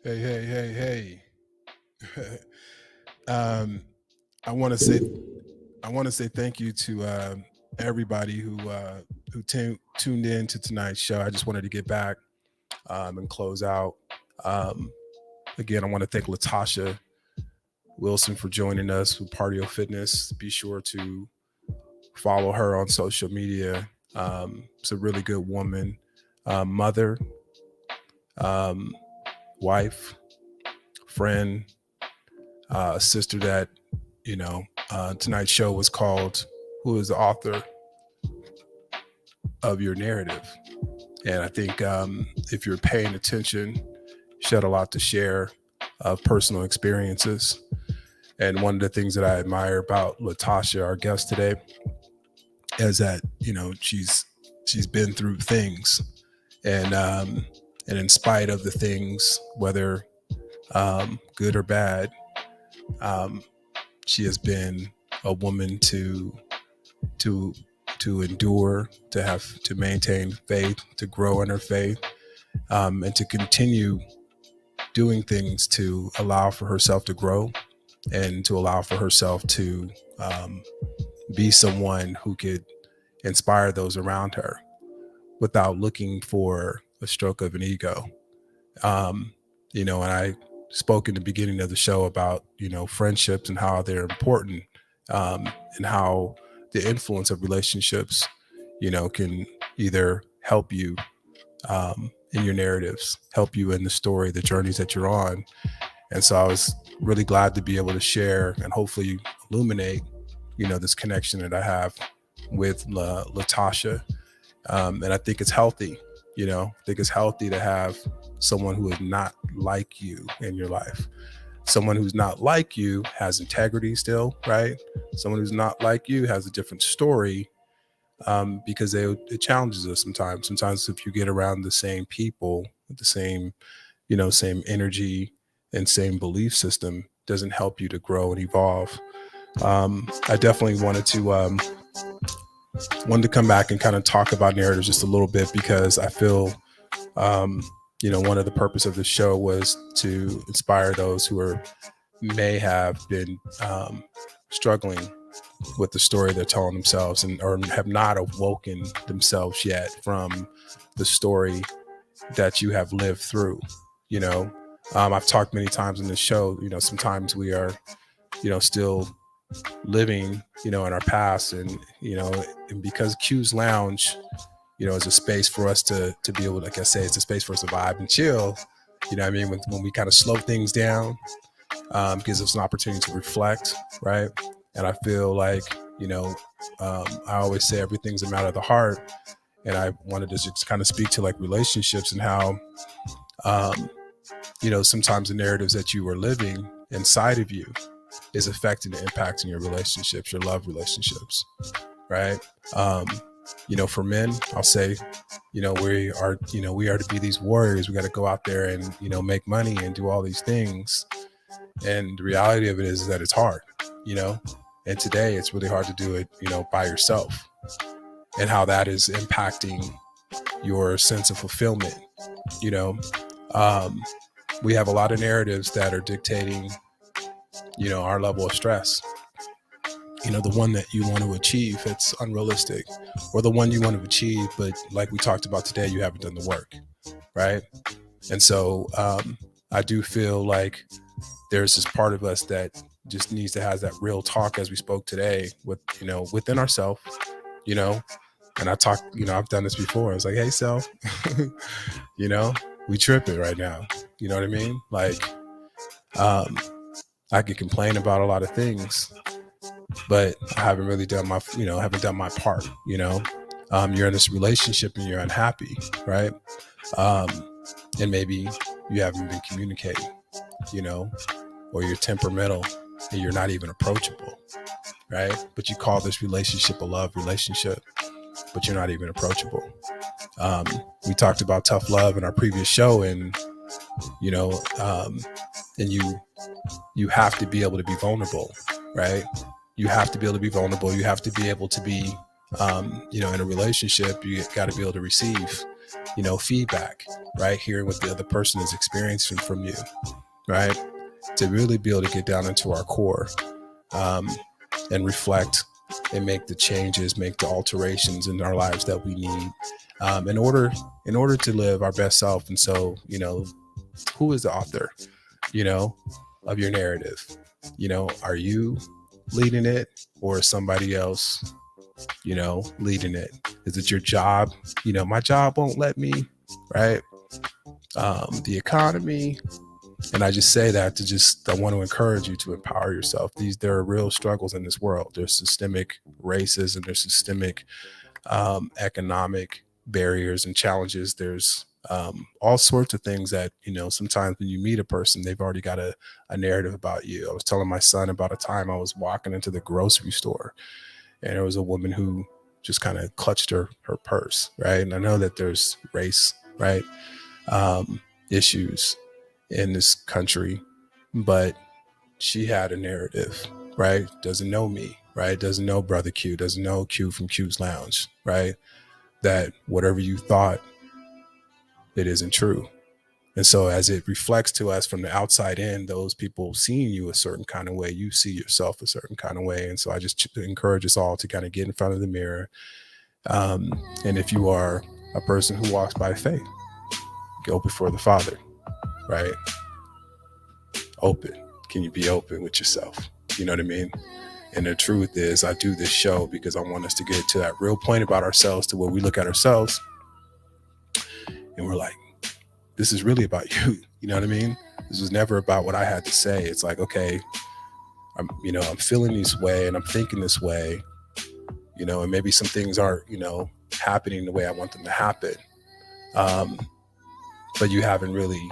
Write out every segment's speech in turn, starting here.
Hey, hey, hey, hey. um, I want to say thank you to everybody who tuned in to tonight's show. I just wanted to get back and close out. Um, Again, I want to thank Latasha Wilson for joining us with Partio Fitness. Be sure to follow her on social media. It's a really good woman, mother, um, wife, friend, sister that tonight's show was called "Who is the author of your narrative?" And I think if you're paying attention, she had a lot to share of personal experiences. And one of the things that I admire about Latasha, our guest today, is that she's been through things, and in spite of the things, whether good or bad, um, she has been a woman to to endure, to maintain faith, to grow in her faith, and to continue doing things to allow for herself to grow and to allow for herself to be someone who could inspire those around her without looking for a stroke of an ego. Um, and I spoke in the beginning of the show about friendships and how they're important, and how the influence of relationships can either help you in your narratives, help you in the story, the journeys that you're on. And so I was really glad to be able to share and hopefully illuminate this connection that I have with Latasha. And I think it's healthy. I think it's healthy to have someone who is not like you in your life. Someone who's not like you has integrity still, right? Someone who's not like you has a different story, because it challenges us sometimes. Sometimes if you get around the same people with the same, same energy and same belief system, doesn't help you to grow and evolve. I definitely wanted to come back and kind of talk about narratives just a little bit, because I feel, one of the purpose of the show was to inspire those who may have been struggling with the story they're telling themselves, or have not awoken themselves yet from the story that you have lived through. I've talked many times in this show, sometimes we are, still living, in our past, and because Q's Lounge, is a space for us to be able, like I say, it's a space for us to vibe and chill. You know what I mean? When we kind of slow things down, gives us an opportunity to reflect, right? And I feel like, I always say everything's a matter of the heart. And I wanted to just kind of speak to like relationships and how, sometimes the narratives that you are living inside of you is affecting and impacting your relationships, your love relationships, right? For men, I'll say, we are to be these warriors. We got to go out there and, make money and do all these things. And the reality of it is that it's hard, and today it's really hard to do it, by yourself, and how that is impacting your sense of fulfillment. We have a lot of narratives that are dictating, our level of stress. The one that you want to achieve, it's unrealistic, or the one you want to achieve, but like we talked about today, you haven't done the work, right? And so I do feel like there's this part of us that just needs to have that real talk, as we spoke today, with within ourselves, and I talk, I've done this before. It's like, hey, self, we tripping right now. You know what I mean? Like, I could complain about a lot of things, but I haven't really done my, haven't done my part. You're in this relationship and you're unhappy, right? And maybe you haven't been communicating, or you're temperamental and you're not even approachable, right? But you call this relationship a love relationship, but you're not even approachable. We talked about tough love in our previous show, and and you have to be able to be vulnerable, right? You have to be able to be vulnerable. You have to be able to be, in a relationship, you got to be able to receive. feedback, right? Hearing what the other person is experiencing from you, right? To really be able to get down into our core, and reflect and make the changes, make the alterations in our lives that we need, in order to live our best self. And so, who is the author, of your narrative? Are you leading it, or is somebody else, leading it? Is it your job? My job won't let me, right? The economy. And I just say that I want to encourage you to empower yourself. There are real struggles in this world. There's systemic racism, there's systemic economic barriers and challenges. There's all sorts of things that, sometimes when you meet a person, they've already got a narrative about you. I was telling my son about a time I was walking into the grocery store, and there was a woman who just kind of clutched her purse, right? And I know that there's race, right, issues in this country, but she had a narrative, right? Doesn't know me, right? Doesn't know Brother Q, doesn't know Q from Q's Lounge, right? That whatever you thought, it isn't true. And so as it reflects to us from the outside in, those people seeing you a certain kind of way, you see yourself a certain kind of way. And so I just encourage us all to kind of get in front of the mirror. And if you are a person who walks by faith, go before the Father, right? Open. Can you be open with yourself? You know what I mean? And the truth is, I do this show because I want us to get to that real point about ourselves, to where we look at ourselves and we're like, this is really about you. You know what I mean? This was never about what I had to say. It's like, okay, I'm feeling this way and I'm thinking this way, and maybe some things aren't, happening the way I want them to happen. But you haven't really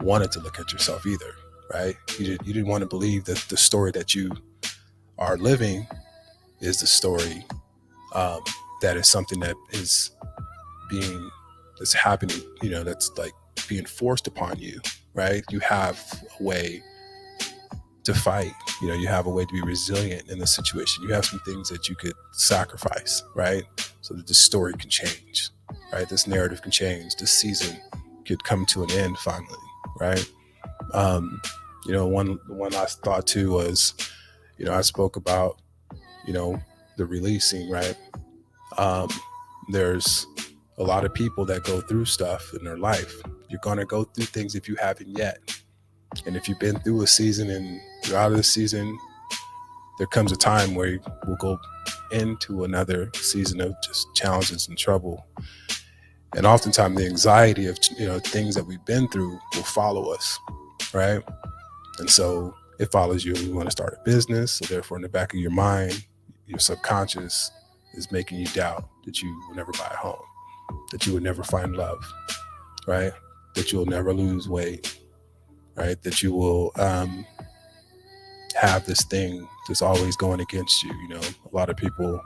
wanted to look at yourself either, right? You didn't want to believe that the story that you are living is the story that is something that is that's happening, that's like being forced upon you, right? You have a way to fight, you have a way to be resilient in the situation. You have some things that you could sacrifice, right? So that this story can change, right? This narrative can change. This season could come to an end finally, right? One last thought too was, I spoke about, the releasing, right? There's a lot of people that go through stuff in their life. You're going to go through things if you haven't yet. And if you've been through a season and you're out of the season, there comes a time where we'll go into another season of just challenges and trouble. And oftentimes the anxiety of, things that we've been through will follow us, right? And so it follows you. You want to start a business. So therefore, in the back of your mind, your subconscious is making you doubt that you will never buy a home, that you would never find love, right? That you'll never lose weight, right? That you will have this thing that's always going against you. A lot of people,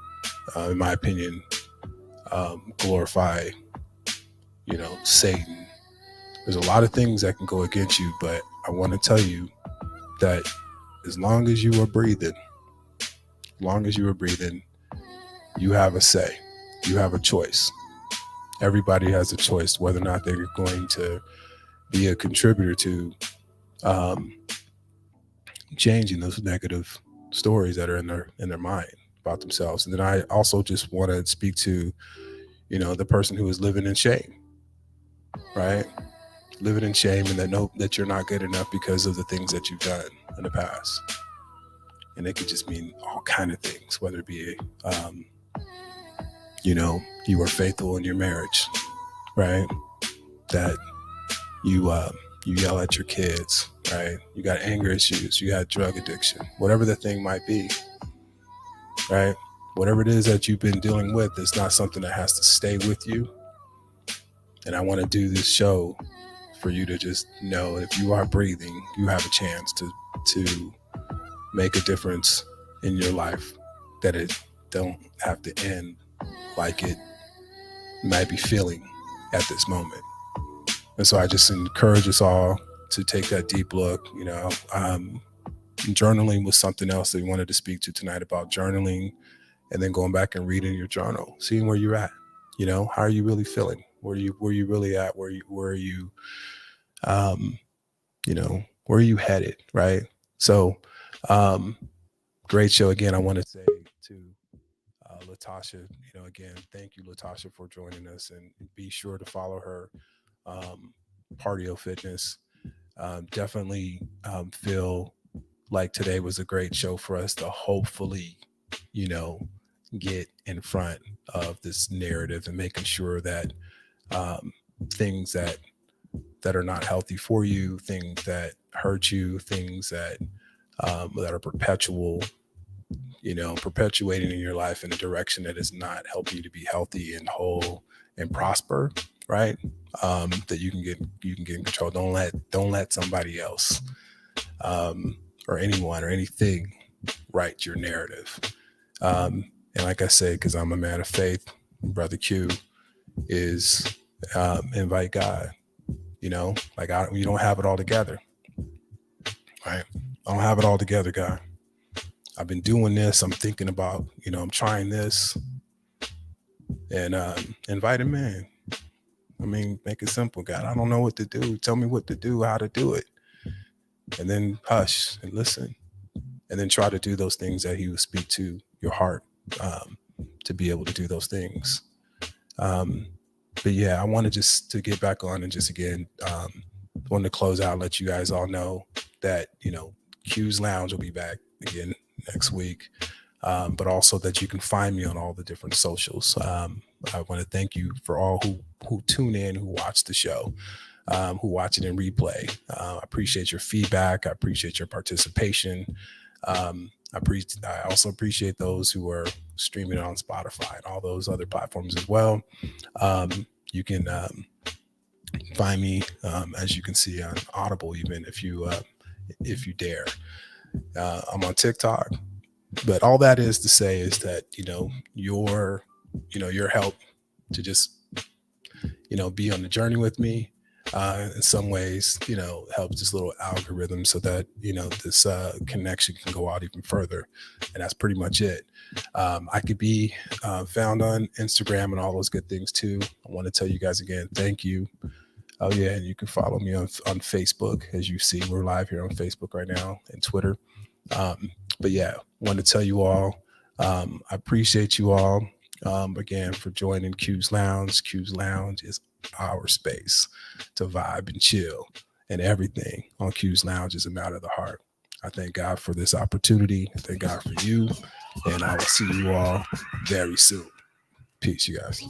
in my opinion, glorify, Satan. There's a lot of things that can go against you, but I want to tell you that as long as you are breathing, you have a say, you have a choice. Everybody has a choice whether or not they're going to be a contributor to changing those negative stories that are in their mind about themselves. And then I also just want to speak to, the person who is living in shame, right? Living in shame, and that you're not good enough because of the things that you've done in the past. And it could just mean all kind of things, whether it be, you were faithful in your marriage, right? That you yell at your kids, right? You got anger issues, you got drug addiction, whatever the thing might be, right? Whatever it is that you've been dealing with, it's not something that has to stay with you. And I want to do this show for you to just know, if you are breathing, you have a chance to make a difference in your life, that it don't have to end like it might be feeling at this moment. And so I just encourage us all to take that deep look. Journaling was something else that we wanted to speak to tonight, about journaling, and then going back and reading your journal, seeing where you're at. How are you really feeling? Where you really at? Um, where are you headed? Right. So, great show again. I want to say to Latasha, again, thank you, Latasha, for joining us, and be sure to follow her, Partio Fitness. Definitely feel like today was a great show for us to hopefully, you know, get in front of this narrative and making sure that um, things that are not healthy for you, things that hurt you, things that are perpetual, perpetuating in your life in a direction that is not helping you to be healthy and whole and prosper, right? That you can get in control. Don't let somebody else, or anyone or anything write your narrative. And like I say, because I'm a man of faith, Brother Q is invite God. You don't have it all together, right? I don't have it all together, God. I've been doing this. I'm thinking about, I'm trying this, and invite him in. I mean, make it simple, God. I don't know what to do. Tell me what to do, how to do it, and then hush and listen, and then try to do those things that he will speak to your heart, to be able to do those things. But yeah, I wanted just to get back on and just again, wanted to close out, let you guys all know that, Q's Lounge will be back again next week. But also that you can find me on all the different socials. I want to thank you for all who tune in, who watch the show, who watch it in replay. I appreciate your feedback. I appreciate your participation. I also appreciate those who are streaming it on Spotify and all those other platforms as well. You can find me, as you can see, on Audible, even if you dare. I'm on TikTok. But all that is to say is that, your help to just, be on the journey with me, in some ways, helps this little algorithm so that, this connection can go out even further. And that's pretty much it. I could be found on Instagram and all those good things too. I want to tell you guys again, thank you. Oh yeah, and you can follow me on Facebook. As you see, we're live here on Facebook right now and Twitter. But yeah, want to tell you all, I appreciate you all, again, for joining Q's Lounge. Q's Lounge is our space to vibe and chill, and everything on Q's Lounge is a matter of the heart. I thank God for this opportunity. I thank God for you, and I will see you all very soon. Peace, you guys.